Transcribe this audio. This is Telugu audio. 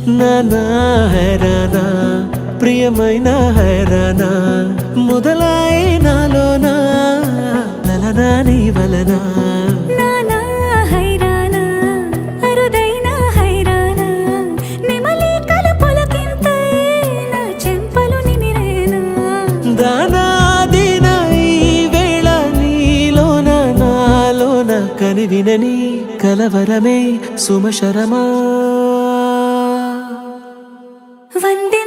నానా హైరానా ప్రియమైన హైరానా మొదలై నాలోనా లలనా నీ వలనా నానా హైరానా అరుదైన హైరానా నెమలి కలుపులకింతై నా చెంపలు నిమిరేనా దానా దినా ఈ వేళ నీలోన నాలోన కనివినని కలవరమే సుమశరమా వందే